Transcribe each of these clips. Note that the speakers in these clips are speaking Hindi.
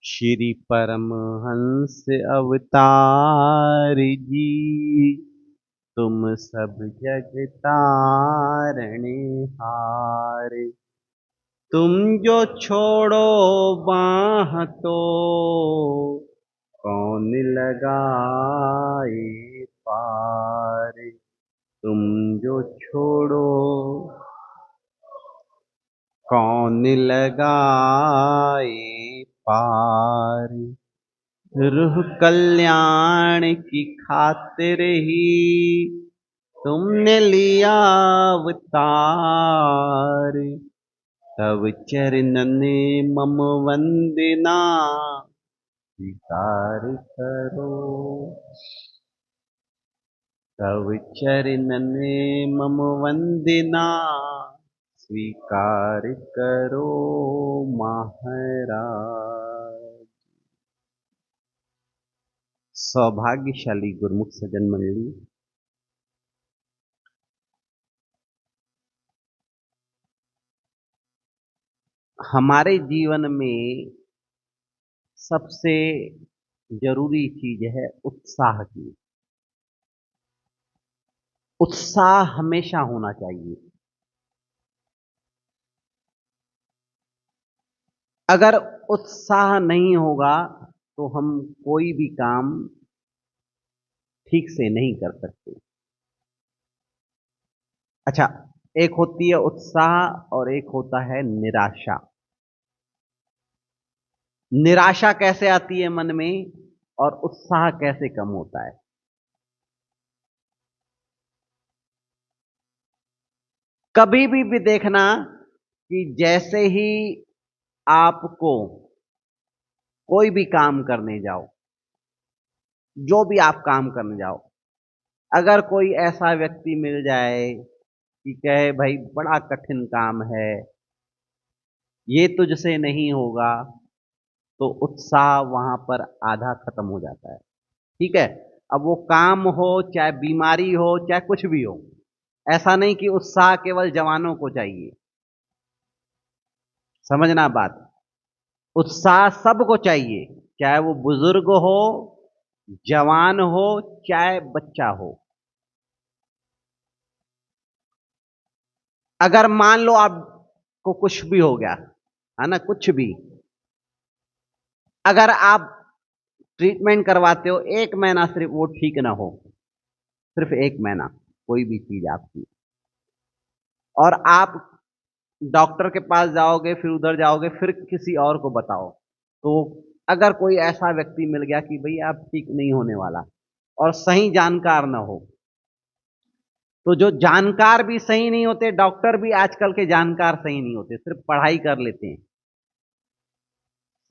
श्री परमहंस अवतार जी, तुम सब जग तारने हार। तुम जो छोड़ो बाँह तो कौन लगाए पार। तुम जो छोड़ो कौन लगाए पार। रूह कल्याण की खातिर ही तुमने लिया अवतार। तब चरणन मम वंदना स्वीकार करो। तब चरणन मम वंदना स्वीकार करो महाराज। सौभाग्यशाली गुरुमुख सज्जन मंडली, हमारे जीवन में सबसे जरूरी चीज है उत्साह की। उत्साह हमेशा होना चाहिए। अगर उत्साह नहीं होगा तो हम कोई भी काम ठीक से नहीं कर सकते। अच्छा, एक होती है उत्साह और एक होता है निराशा। निराशा कैसे आती है मन में और उत्साह कैसे कम होता है? कभी भी देखना कि जैसे ही आपको कोई भी काम करने जाओ, जो भी आप काम करने जाओ, अगर कोई ऐसा व्यक्ति मिल जाए कि कहे भाई बड़ा कठिन काम है, ये तुझसे नहीं होगा, तो उत्साह वहां पर आधा खत्म हो जाता है। ठीक है। अब वो काम हो चाहे बीमारी हो चाहे कुछ भी हो, ऐसा नहीं कि उत्साह केवल जवानों को चाहिए। समझना बात, उत्साह सबको चाहिए, चाहे वो बुजुर्ग हो, जवान हो, चाहे बच्चा हो। अगर मान लो आपको कुछ भी हो गया है ना, कुछ भी, अगर आप ट्रीटमेंट करवाते हो, 1 महीना सिर्फ वो ठीक ना हो, सिर्फ 1 महीना, कोई भी चीज आपकी, और आप डॉक्टर के पास जाओगे, फिर उधर जाओगे, फिर किसी और को बताओ, तो अगर कोई ऐसा व्यक्ति मिल गया कि भई आप ठीक नहीं होने वाला, और सही जानकार ना हो, तो जो जानकार भी सही नहीं होते, डॉक्टर भी आजकल के जानकार सही नहीं होते, सिर्फ पढ़ाई कर लेते हैं।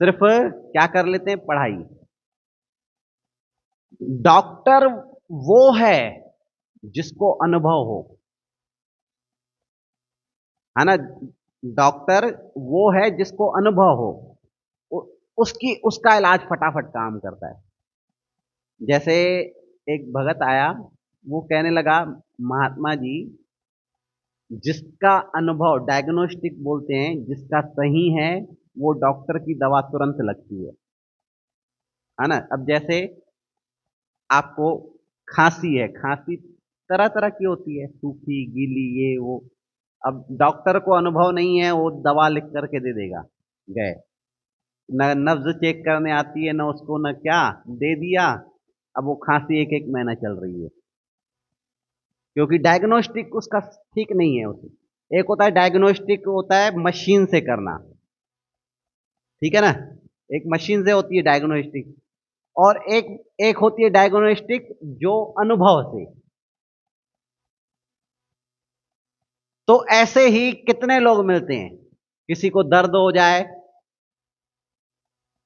सिर्फ क्या कर लेते हैं? पढ़ाई। डॉक्टर वो है जिसको अनुभव हो, है ना। डॉक्टर वो है जिसको अनुभव हो, उ- उसकी उसका इलाज फटाफट काम करता है। जैसे एक भगत आया, वो कहने लगा, महात्मा जी, जिसका अनुभव, डायग्नोस्टिक बोलते हैं, जिसका सही है, वो डॉक्टर की दवा तुरंत लगती है ना। अब जैसे आपको खांसी है, खांसी तरह तरह की होती है, सूखी, गीली, ये वो। अब डॉक्टर को अनुभव नहीं है, वो दवा लिख करके दे देगा, गए, न नब्ज चेक करने आती है, न उसको, न क्या, दे दिया। अब वो खांसी 1-1 महीना चल रही है, क्योंकि डायग्नोस्टिक उसका ठीक नहीं है उसे। एक होता है डायग्नोस्टिक, होता है मशीन से करना, ठीक है ना। एक मशीन से होती है डायग्नोस्टिक, और एक एक होती है डायग्नोस्टिक जो अनुभव से। तो ऐसे ही कितने लोग मिलते हैं, किसी को दर्द हो जाए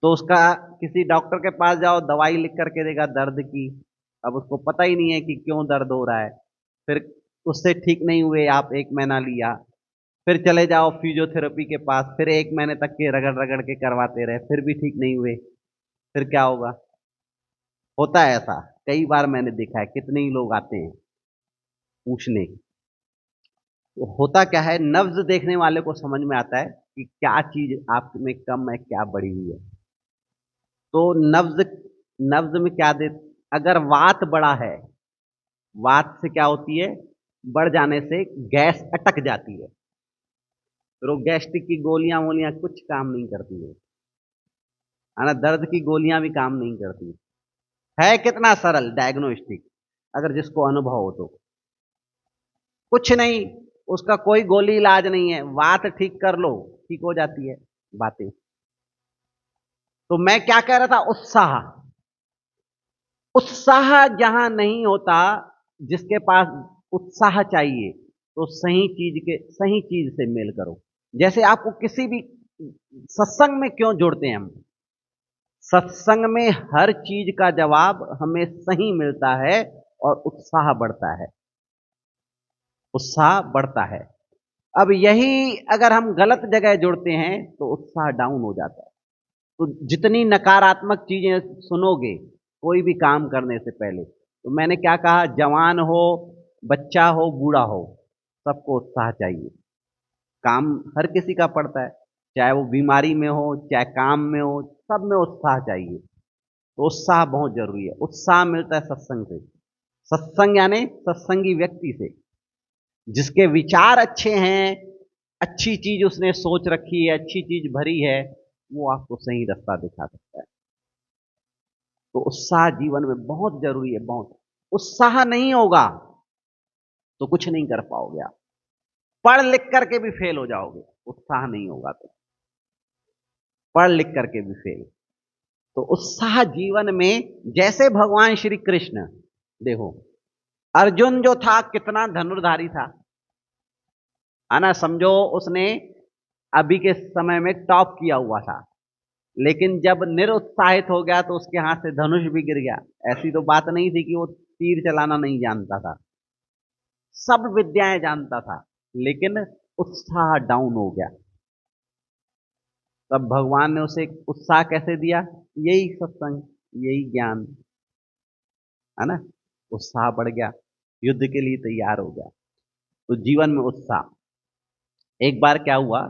तो उसका, किसी डॉक्टर के पास जाओ, दवाई लिख करके देगा दर्द की। अब उसको पता ही नहीं है कि क्यों दर्द हो रहा है। फिर उससे ठीक नहीं हुए, आप 1 महीना लिया, फिर चले जाओ फिजियोथेरेपी के पास, फिर 1 महीने तक के रगड़ रगड़ के करवाते रहे, फिर भी ठीक नहीं हुए। फिर क्या होगा? होता है ऐसा, कई बार मैंने देखा है, कितने ही लोग आते हैं पूछने। तो होता क्या है, नब्ज देखने वाले को समझ में आता है कि क्या चीज आप में कम है, क्या बढ़ी हुई है। तो नब्ज नब्ज में क्या दे, अगर वात बड़ा है, वात से क्या होती है, बढ़ जाने से गैस अटक जाती है, फिर वो गैस्ट्रिक की गोलियां वोलियां कुछ काम नहीं करती है ना, दर्द की गोलियां भी काम नहीं करती। है कितना सरल डायग्नोस्टिक, अगर जिसको अनुभव हो तो। कुछ नहीं, उसका कोई गोली इलाज नहीं है, बात ठीक कर लो ठीक हो जाती है बातें। तो मैं क्या कह रहा था, उत्साह। उत्साह जहां नहीं होता, जिसके पास उत्साह चाहिए, तो सही चीज से मेल करो। जैसे आपको किसी भी सत्संग में क्यों जुड़ते हैं हम, सत्संग में हर चीज का जवाब हमें सही मिलता है और उत्साह बढ़ता है, उत्साह बढ़ता है। अब यही अगर हम गलत जगह जुड़ते हैं तो उत्साह डाउन हो जाता है। तो जितनी नकारात्मक चीजें सुनोगे कोई भी काम करने से पहले, तो मैंने क्या कहा, जवान हो, बच्चा हो, बूढ़ा हो, सबको उत्साह चाहिए। काम हर किसी का पड़ता है, चाहे वो बीमारी में हो चाहे काम में हो, सब में उत्साह चाहिए। तो उत्साह बहुत जरूरी है। उत्साह मिलता है सत्संग से। सत्संग यानी सत्संगी व्यक्ति से, जिसके विचार अच्छे हैं, अच्छी चीज उसने सोच रखी है, अच्छी चीज भरी है, वो आपको सही रास्ता दिखा सकता है। तो उत्साह जीवन में बहुत जरूरी है, बहुत। उत्साह नहीं होगा तो कुछ नहीं कर पाओगे आप, पढ़ लिख करके भी फेल हो जाओगे, उत्साह नहीं होगा तो। पढ़ लिख करके भी फेल। तो उत्साह जीवन में, जैसे भगवान श्री कृष्ण, देखो अर्जुन जो था कितना धनुर्धारी था, है ना, समझो उसने अभी के समय में टॉप किया हुआ था, लेकिन जब निरुत्साहित हो गया तो उसके हाथ से धनुष भी गिर गया। ऐसी तो बात नहीं थी कि वो तीर चलाना नहीं जानता था, सब विद्याएं जानता था, लेकिन उत्साह डाउन हो गया। तब भगवान ने उसे उत्साह कैसे दिया, यही सत्संग, यही ज्ञान, है ना। उत्साह बढ़ गया, युद्ध के लिए तैयार हो गया। तो जीवन में उत्साह। एक बार क्या हुआ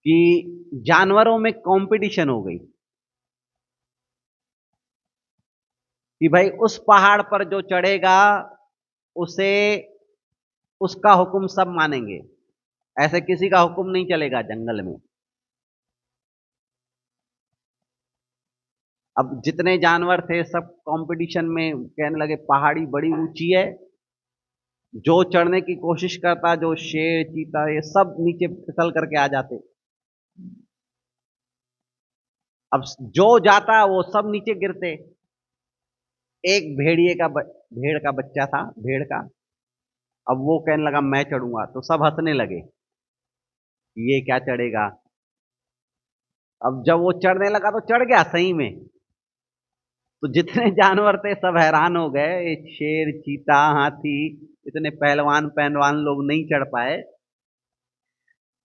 कि जानवरों में कंपटीशन हो गई कि भाई उस पहाड़ पर जो चढ़ेगा उसे, उसका हुक्म सब मानेंगे, ऐसे किसी का हुक्म नहीं चलेगा जंगल में। अब जितने जानवर थे सब कंपटीशन में कहने लगे पहाड़ी बड़ी ऊंची है, जो चढ़ने की कोशिश करता, जो शेर चीता ये सब नीचे फिसल करके आ जाते। अब जो जाता वो सब नीचे गिरते। एक भेड़ का बच्चा था, भेड़ का। अब वो कहने लगा मैं चढ़ूंगा, तो सब हंसने लगे, ये क्या चढ़ेगा। अब जब वो चढ़ने लगा तो चढ़ गया सही में। तो जितने जानवर थे सब हैरान हो गए, ये शेर चीता हाथी, इतने पहलवान पहलवान लोग नहीं चढ़ पाए,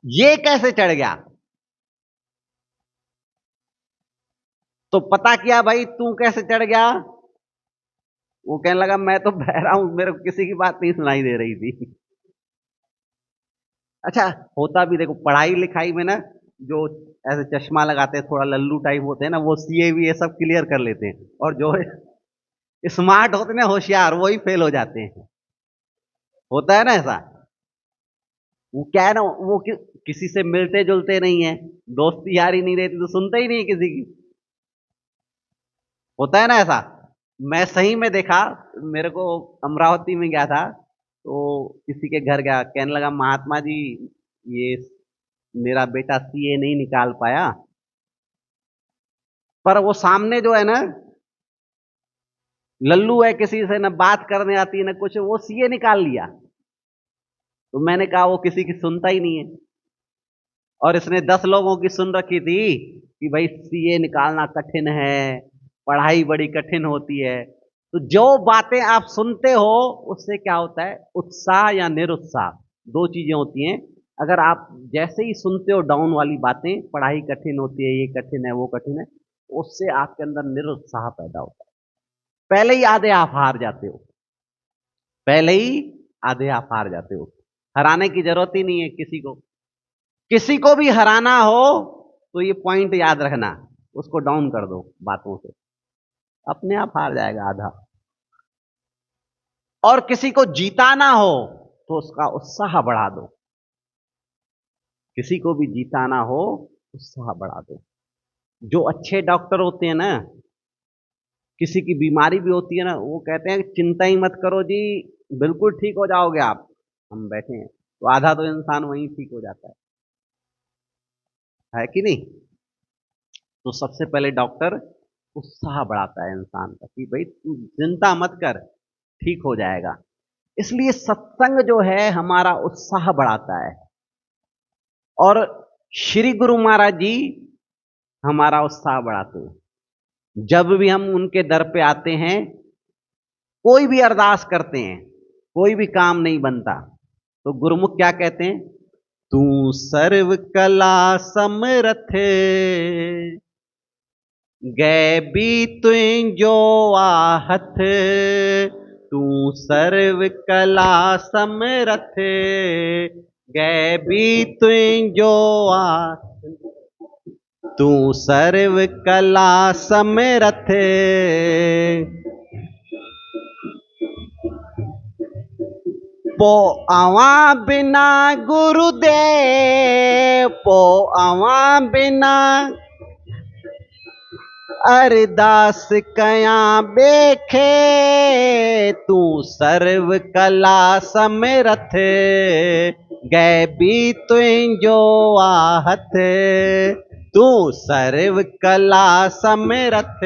ये कैसे चढ़ गया। तो पता किया भाई तू कैसे चढ़ गया। वो कहने लगा मैं तो बहरा हूं, मेरे को किसी की बात नहीं सुनाई दे रही थी। अच्छा, होता भी देखो पढ़ाई लिखाई में ना, जो ऐसे चश्मा लगाते हैं थोड़ा लल्लू टाइप होते हैं ना, वो सीए भी ये सब क्लियर कर लेते हैं, और जो स्मार्ट होते हैं ना, होशियार, वही फेल हो जाते हैं। होता है ना ऐसा। वो क्या है ना, वो किसी से मिलते जुलते नहीं है, दोस्ती यारी नहीं रहती तो सुनते ही नहीं किसी की। होता है ना ऐसा। मैं सही में देखा, मेरे को अमरावती में गया था, तो किसी के घर गया, कहने लगा महात्मा जी ये मेरा बेटा सीए नहीं निकाल पाया, पर वो सामने जो है ना लल्लू है, किसी से न बात करने आती है न कुछ, वो सीए निकाल लिया। तो मैंने कहा वो किसी की सुनता ही नहीं है, और इसने 10 लोगों की सुन रखी थी कि भाई सीए निकालना कठिन है, पढ़ाई बड़ी कठिन होती है। तो जो बातें आप सुनते हो उससे क्या होता है, उत्साह या निरुत्साह, दो चीजें होती हैं। अगर आप जैसे ही सुनते हो डाउन वाली बातें, पढ़ाई कठिन होती है, ये कठिन है वो कठिन है, उससे आपके अंदर निरुत्साह पैदा होता है। पहले ही आधे आप हार जाते हो, पहले ही आधे आप हार जाते हो। हराने की जरूरत ही नहीं है किसी को। किसी को भी हराना हो तो ये पॉइंट याद रखना, उसको डाउन कर दो बातों से, अपने आप हार जाएगा आधा। और किसी को जीताना हो तो उसका उत्साह बढ़ा दो, किसी को भी जीताना हो उत्साह बढ़ा दो। जो अच्छे डॉक्टर होते हैं ना, किसी की बीमारी भी होती है ना, वो कहते हैं कि चिंता ही मत करो जी, बिल्कुल ठीक हो जाओगे आप, हम बैठे हैं, तो आधा तो इंसान वहीं ठीक हो जाता है कि नहीं? तो सबसे पहले डॉक्टर उत्साह बढ़ाता है इंसान का कि भाई तू चिंता मत कर, ठीक हो जाएगा। इसलिए सत्संग जो है हमारा उत्साह बढ़ाता है, और श्री गुरु महाराज जी हमारा उत्साह बढ़ाते हैं। जब भी हम उनके दर पे आते हैं, कोई भी अरदास करते हैं, कोई भी काम नहीं बनता, तो गुरुमुख क्या कहते हैं? तू सर्व कला समरथ, गए भी तुम जो आहत, तू सर्व कला समरथ, गए भी तुम जो आहत, तू सर्व कला समरथ, पो आवा बिना गुरुदेव, पो आवा बिना अरदास कया बेखे, तू सर्व कला समरथ, गए भी तुम जो आहत, तू सर्व कला समरथ।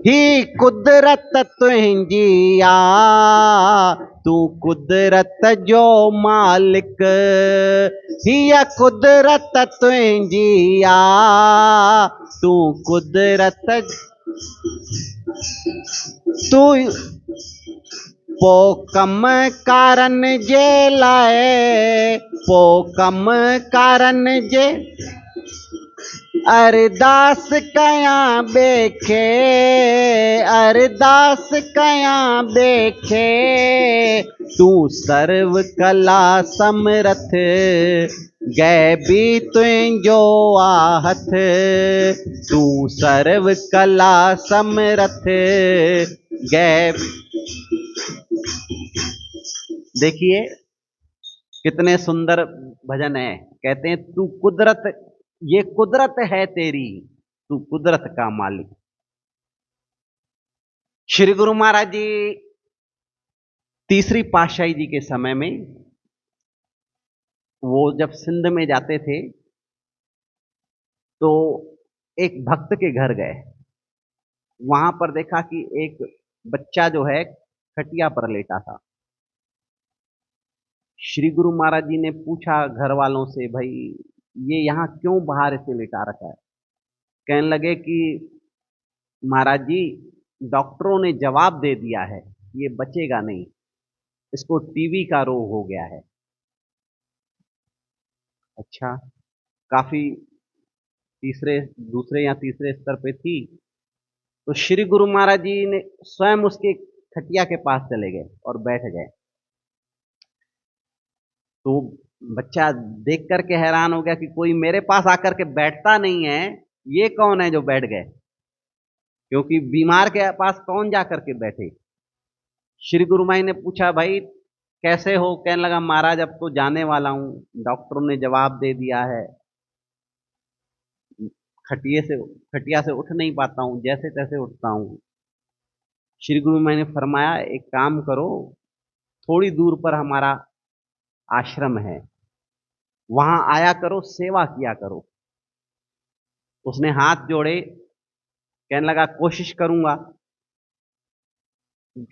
ही कुदरत तुझी आ, तू कुदरत जो मालिक, हिया कुदरत तुझी आ, तू कुदरत, तू पो कम कारण जे लाए, पो कम कारण जे अरदास कया बेखे, अरदास कया बेखे, तू सर्व कला समरथ, गए भी तुम जो आहत, तू सर्व कला समरथ, गए। देखिए कितने सुंदर भजन है। कहते हैं तू कुदरत, ये कुदरत है तेरी, तू कुदरत का मालिक। श्री गुरु महाराज जी तीसरी पातशाही जी के समय में, वो जब सिंध में जाते थे तो एक भक्त के घर गए। वहां पर देखा कि एक बच्चा जो है खटिया पर लेटा था। श्री गुरु महाराज जी ने पूछा घर वालों से, भाई ये यहाँ क्यों बाहर इसे लेटा रखा है? कहने लगे कि महाराज जी, डॉक्टरों ने जवाब दे दिया है, ये बचेगा नहीं, इसको टीबी का रोग हो गया है। अच्छा, काफी तीसरे, दूसरे या तीसरे स्तर पे थी। तो श्री गुरु महाराज जी ने स्वयं उसके खटिया के पास चले गए और बैठ गए। तो बच्चा देख करके हैरान हो गया कि कोई मेरे पास आकर के बैठता नहीं है, ये कौन है जो बैठ गए? क्योंकि बीमार के पास कौन जा करके बैठे? श्री गुरु माई ने पूछा, भाई कैसे हो? कहने लगा, महाराज अब तो जाने वाला हूं, डॉक्टरों ने जवाब दे दिया है, खटिए से खटिया से उठ नहीं पाता हूं, जैसे तैसे उठता हूं। श्री गुरु माई ने फरमाया, एक काम करो, थोड़ी दूर पर हमारा आश्रम है, वहां आया करो, सेवा किया करो। उसने हाथ जोड़े, कहने लगा कोशिश करूंगा।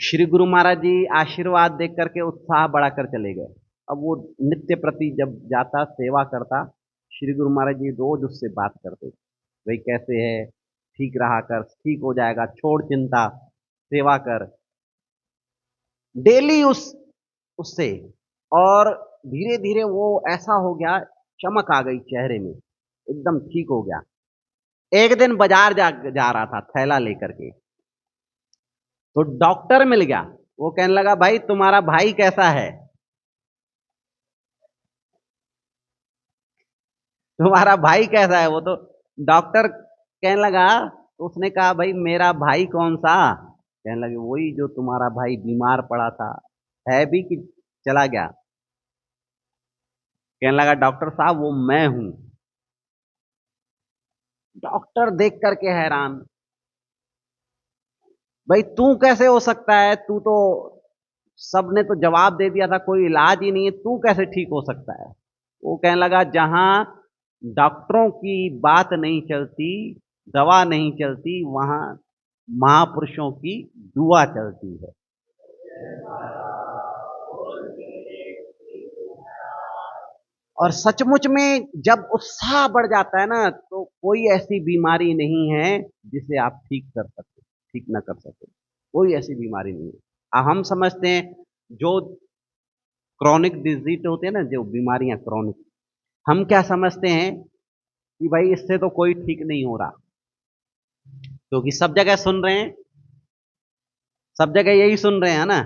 श्री गुरु महाराज जी आशीर्वाद देख करके उत्साह बढ़ाकर चले गए। अब वो नित्य प्रति जब जाता, सेवा करता, श्री गुरु महाराज जी रोज उससे बात करते, भाई कैसे है, ठीक रहा कर, ठीक हो जाएगा, छोड़ चिंता, सेवा कर, डेली उससे। और धीरे धीरे वो ऐसा हो गया, चमक आ गई चेहरे में, एकदम ठीक हो गया। एक दिन बाजार जा रहा था थैला लेकर के, तो डॉक्टर मिल गया। वो कहने लगा, भाई तुम्हारा भाई कैसा है? तुम्हारा भाई कैसा है? वो तो डॉक्टर कहने लगा, तो उसने कहा भाई मेरा भाई कौन सा? कहने लगे वही जो तुम्हारा भाई बीमार पड़ा था, है भी कि चला गया? कहने लगा डॉक्टर साहब वो मैं हूं। डॉक्टर देख करके हैरान, भाई तू कैसे हो सकता है? तू तो, सबने तो जवाब दे दिया था कोई इलाज ही नहीं है, तू कैसे ठीक हो सकता है? वो कहने लगा जहां डॉक्टरों की बात नहीं चलती, दवा नहीं चलती, वहां महापुरुषों की दुआ चलती है। और सचमुच में जब उत्साह बढ़ जाता है ना, तो कोई ऐसी बीमारी नहीं है जिसे आप ठीक कर सकते, ठीक ना कर सके। कोई ऐसी बीमारी नहीं है। हम समझते हैं जो क्रॉनिक डिजीज होते हैं ना, जो बीमारियां क्रॉनिक, हम क्या समझते हैं कि भाई इससे तो कोई ठीक नहीं हो रहा, क्योंकि सब जगह सुन रहे हैं, सब जगह यही सुन रहे हैं ना।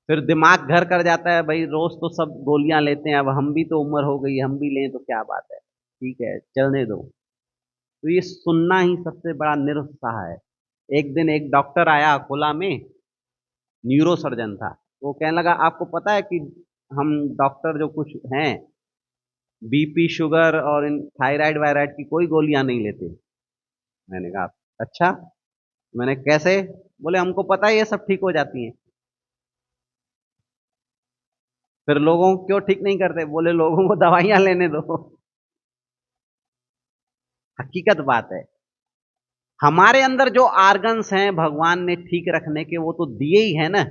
फिर दिमाग घर कर जाता है, भाई रोज तो सब गोलियां लेते हैं, अब हम भी तो उम्र हो गई, हम भी लें तो क्या बात है, ठीक है चलने दो। तो ये सुनना ही सबसे बड़ा निरुत्साह है। एक दिन एक डॉक्टर आया अकोला में, न्यूरो सर्जन था। वो कहने लगा आपको पता है कि हम डॉक्टर जो कुछ हैं, बीपी शुगर और इन थायराइड वायराइड की कोई गोलियां नहीं लेते। मैंने कहा अच्छा। मैंने कैसे? बोले हमको पता है ये सब ठीक हो जाती हैं। फिर लोगों को क्यों ठीक नहीं करते? बोले लोगों को दवाइयां लेने दो। हकीकत बात है, हमारे अंदर जो आर्गन्स हैं भगवान ने ठीक रखने के, वो तो दिए ही है ना।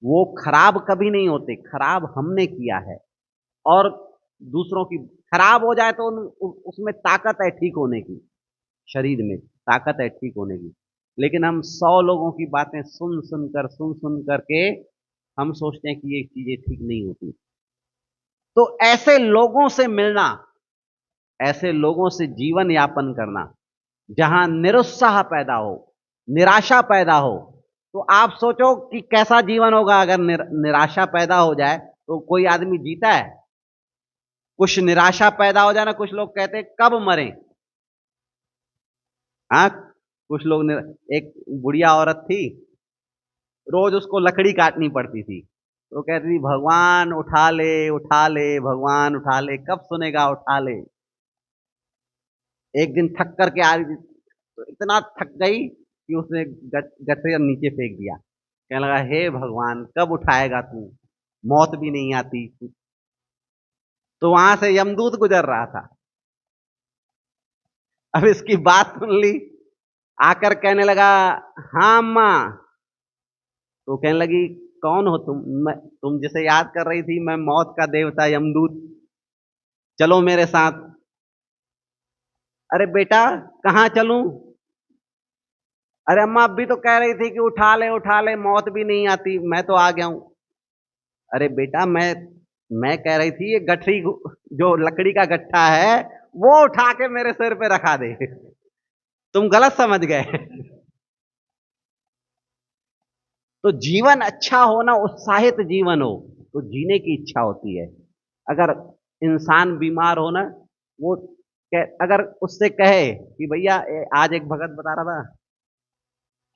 वो खराब कभी नहीं होते, खराब हमने किया है। और दूसरों की खराब हो जाए तो उसमें ताकत है ठीक होने की, शरीर में ताकत है ठीक होने की। लेकिन हम 100 लोगों की बातें सुन सुन करके हम सोचते हैं कि ये चीजें ठीक नहीं होती। तो ऐसे लोगों से मिलना, ऐसे लोगों से जीवन यापन करना, जहां निरुत्साह पैदा हो, निराशा पैदा हो, तो आप सोचो कि कैसा जीवन होगा अगर निराशा पैदा हो जाए, तो कोई आदमी जीता है? कुछ निराशा पैदा हो जाए ना, कुछ लोग कहते हैं कब मरें। हाँ, कुछ लोग एक बुढ़िया औरत थी, रोज उसको लकड़ी काटनी पड़ती थी, तो कहती थी भगवान उठा ले भगवान उठा ले, कब सुनेगा उठा ले। एक दिन थक करके आ रही थी, तो इतना थक गई कि उसने गठरी नीचे फेंक दिया। कहने लगा हे भगवान कब उठाएगा तू, मौत भी नहीं आती। तो वहां से यमदूत गुजर रहा था, अब इसकी बात सुन ली, आकर कहने लगा हाँ अम्मा। तो कहने लगी कौन हो तुम? तुम जिसे याद कर रही थी, मैं मौत का देवता यमदूत, चलो मेरे साथ। अरे बेटा कहाँ चलूं? अरे अम्मा अभी तो कह रही थी कि उठा ले मौत भी नहीं आती, मैं तो आ गया हूं। अरे बेटा मैं कह रही थी ये गठरी जो लकड़ी का गट्ठा है, वो उठा के मेरे सिर पे रखा दे। तुम गलत समझ गए। तो जीवन अच्छा हो ना, उत्साहित जीवन हो, तो जीने की इच्छा होती है। अगर इंसान बीमार हो ना, वो अगर उससे कहे कि भैया आज एक भगत बता रहा था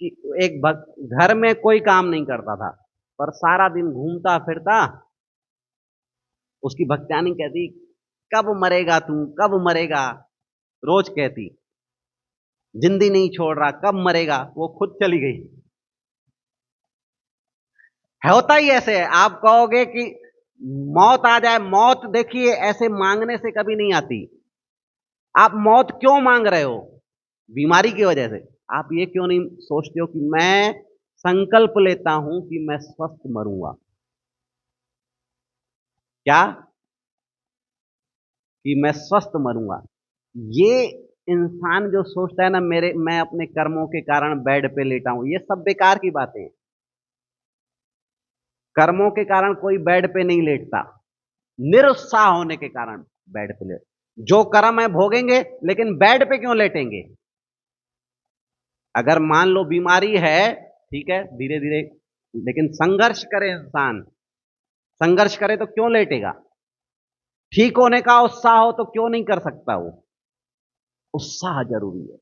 कि एक घर में कोई काम नहीं करता था, पर सारा दिन घूमता फिरता, उसकी भक्तानी कहती कब मरेगा तू, कब मरेगा, रोज कहती जिंदगी नहीं छोड़ रहा, कब मरेगा। वो खुद चली गई। होता ही ऐसे है, आप कहोगे कि मौत आ जाए, मौत देखिए ऐसे मांगने से कभी नहीं आती। आप मौत क्यों मांग रहे हो? बीमारी की वजह से। आप ये क्यों नहीं सोचते हो कि मैं संकल्प लेता हूं कि मैं स्वस्थ मरूंगा? क्या? कि मैं स्वस्थ मरूंगा। ये इंसान जो सोचता है ना, मैं अपने कर्मों के कारण बेड पे लेटा हूं, ये सब बेकार की बातें हैं। कर्मों के कारण कोई बेड पे नहीं लेटता, निरुत्साह होने के कारण बेड पे लेट। जो कर्म है भोगेंगे, लेकिन बेड पे क्यों लेटेंगे? अगर मान लो बीमारी है, ठीक है धीरे धीरे, लेकिन संघर्ष करे इंसान, संघर्ष करे तो क्यों लेटेगा? ठीक होने का उत्साह हो तो क्यों नहीं कर सकता वो? उत्साह जरूरी है।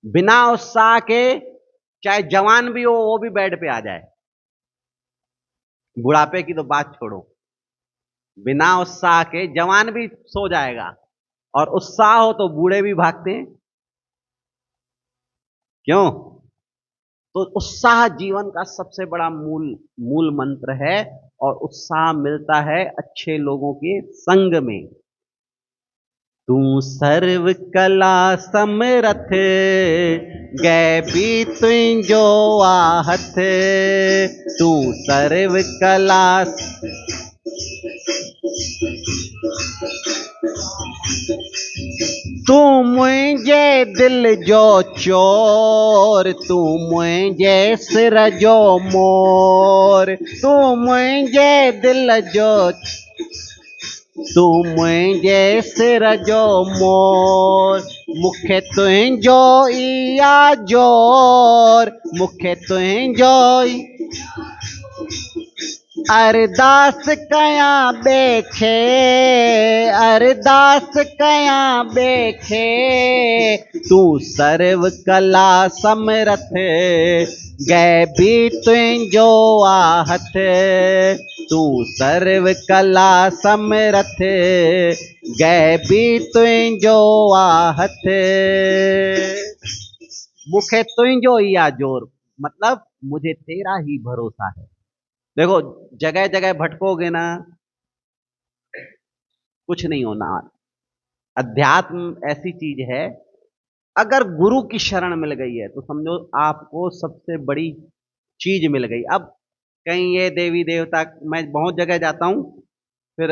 बिना उत्साह के चाहे जवान भी हो वो भी बेड पे आ जाए, बुढ़ापे की तो बात छोड़ो। बिना उत्साह के जवान भी सो जाएगा, और उत्साह हो तो बूढ़े भी भागते हैं। क्यों? तो उत्साह जीवन का सबसे बड़ा मूल मूल मंत्र है, और उत्साह मिलता है अच्छे लोगों के संग में। तू सर्व कला समरथ, गैबी तुझो आहत। तू सर्व कला, तू मुझे दिल जो चोर, तू मुझे सिर जो मोर। तू मुझे दिल जो, तू मुझे सिर जो मोर। मुखे तुझो इया जोर, मुखे तुझो अरदास कया बेखे, अरदास कया बेखे। तू सर्व कला समरथ, गैबी तुझो आहत। तू सर्व कला समरथ, गैबी तुझो आहत। मुखे तुझो इया जोर, मतलब मुझे तेरा ही भरोसा है। देखो, जगह जगह भटकोगे ना, कुछ नहीं होना। अध्यात्म ऐसी चीज है, अगर गुरु की शरण मिल गई है तो समझो आपको सबसे बड़ी चीज मिल गई। अब कहीं ये देवी देवता, मैं बहुत जगह जाता हूं, फिर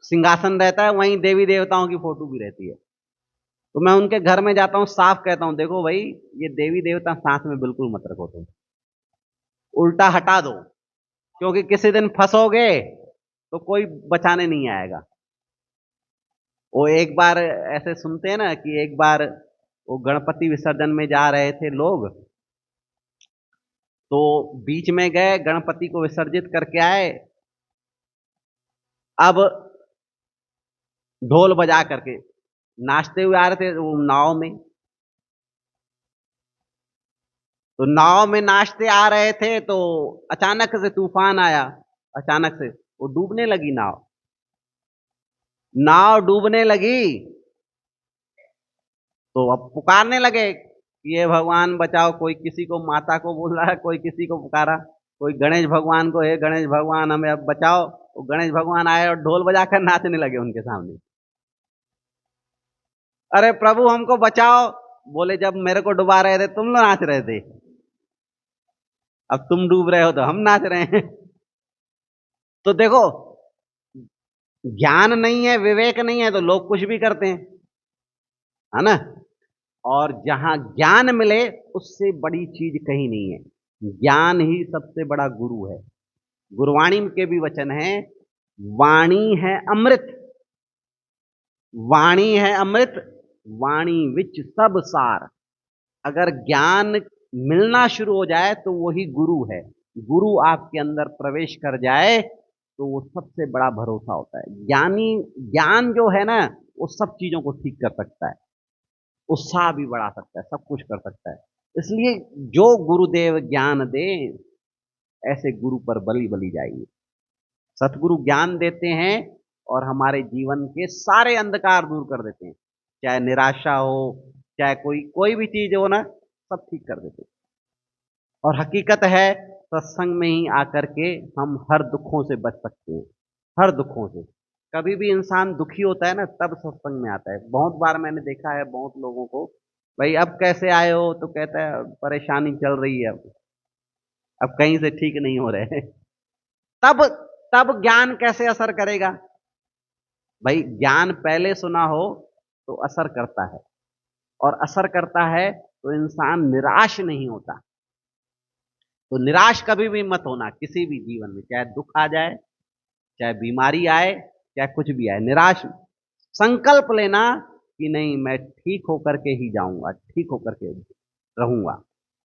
सिंहासन रहता है, वहीं देवी देवताओं की फोटो भी रहती है। तो मैं उनके घर में जाता हूं, साफ कहता हूं, देखो भाई, ये देवी देवता साथ में बिल्कुल मत रखो, तुम उल्टा हटा दो, क्योंकि किसी दिन फंसोगे तो कोई बचाने नहीं आएगा। वो एक बार ऐसे सुनते हैं ना कि एक बार वो गणपति विसर्जन में जा रहे थे लोग, तो बीच में गए, गणपति को विसर्जित करके आए। अब ढोल बजा करके नाचते हुए आ रहे थे वो नाव में, तो नाव में नाचते आ रहे थे, तो अचानक से तूफान आया। अचानक से वो डूबने लगी नाव, नाव डूबने लगी। तो अब पुकारने लगे कि ये भगवान बचाओ, कोई किसी को माता को बोल रहा है, कोई किसी को पुकारा, कोई गणेश भगवान को, हे गणेश भगवान हमें अब बचाओ। तो गणेश भगवान आए और ढोल बजाकर नाचने लगे उनके सामने। अरे प्रभु हमको बचाओ। बोले जब मेरे को डुबा रहे थे तुम लोग नाच रहे थे, अब तुम डूब रहे हो तो हम नाच रहे हैं। तो देखो, ज्ञान नहीं है, विवेक नहीं है, तो लोग कुछ भी करते हैं, है ना। और जहां ज्ञान मिले उससे बड़ी चीज कहीं नहीं है। ज्ञान ही सबसे बड़ा गुरु है। गुरुवाणी के भी वचन हैं, वाणी है अमृत, वाणी है अमृत, वाणी विच सब सार। अगर ज्ञान मिलना शुरू हो जाए तो वही गुरु है। गुरु आपके अंदर प्रवेश कर जाए तो वो सबसे बड़ा भरोसा होता है। ज्ञानी, ज्ञान जो है ना, वो सब चीजों को ठीक कर सकता है, उत्साह भी बढ़ा सकता है, सब कुछ कर सकता है। इसलिए जो गुरुदेव ज्ञान दे, ऐसे गुरु पर बलि बलि जाइए। सतगुरु ज्ञान देते हैं और हमारे जीवन के सारे अंधकार दूर कर देते हैं, चाहे निराशा हो, चाहे कोई कोई भी चीज हो ना, सब ठीक कर देते हैं। और हकीकत है, सत्संग में ही आकर के हम हर दुखों से बच सकते हैं, हर दुखों से। कभी भी इंसान दुखी होता है ना, तब सत्संग में आता है। बहुत बार मैंने देखा है बहुत लोगों को, भाई अब कैसे आए हो, तो कहता है परेशानी चल रही है, अब कहीं से ठीक नहीं हो रहे। तब तब ज्ञान कैसे असर करेगा? भाई ज्ञान पहले सुना हो तो असर करता है, और असर करता है तो इंसान निराश नहीं होता। तो निराश कभी भी मत होना किसी भी जीवन में, चाहे दुख आ जाए, चाहे बीमारी आए, चाहे कुछ भी आए, निराश। संकल्प लेना कि नहीं, मैं ठीक होकर के ही जाऊंगा, ठीक होकर के रहूंगा,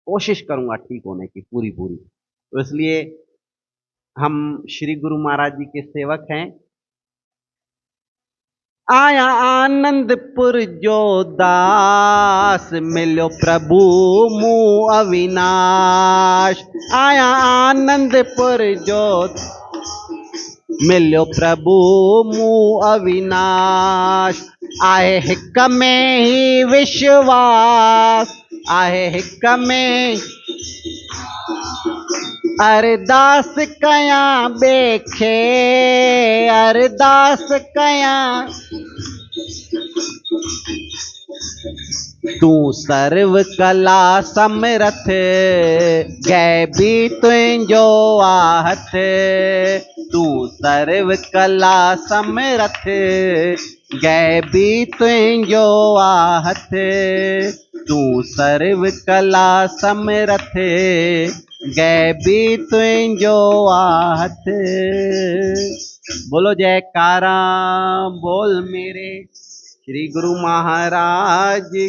कोशिश करूंगा ठीक होने की पूरी पूरी। तो इसलिए हम श्री गुरु महाराज जी के सेवक हैं, आया आनंदपुर जो दास, मिलो प्रभु मुँह अविनाश। आया आनंदपुर जो, मिलो प्रभु मुँह अविनाश। आहे हिक में ही विश्वास, आहे हिक में अरदास कया बेखे, अरदास कया। तू सर्व कला समरथ, गैबी तुझो आहत। तू सर्व कला समरथ, गैबी तुझो आहत। तू सर्व कला समरथ, गैबी तुझो आहत। बोलो जयकारा बोल मेरे श्री गुरु महाराज।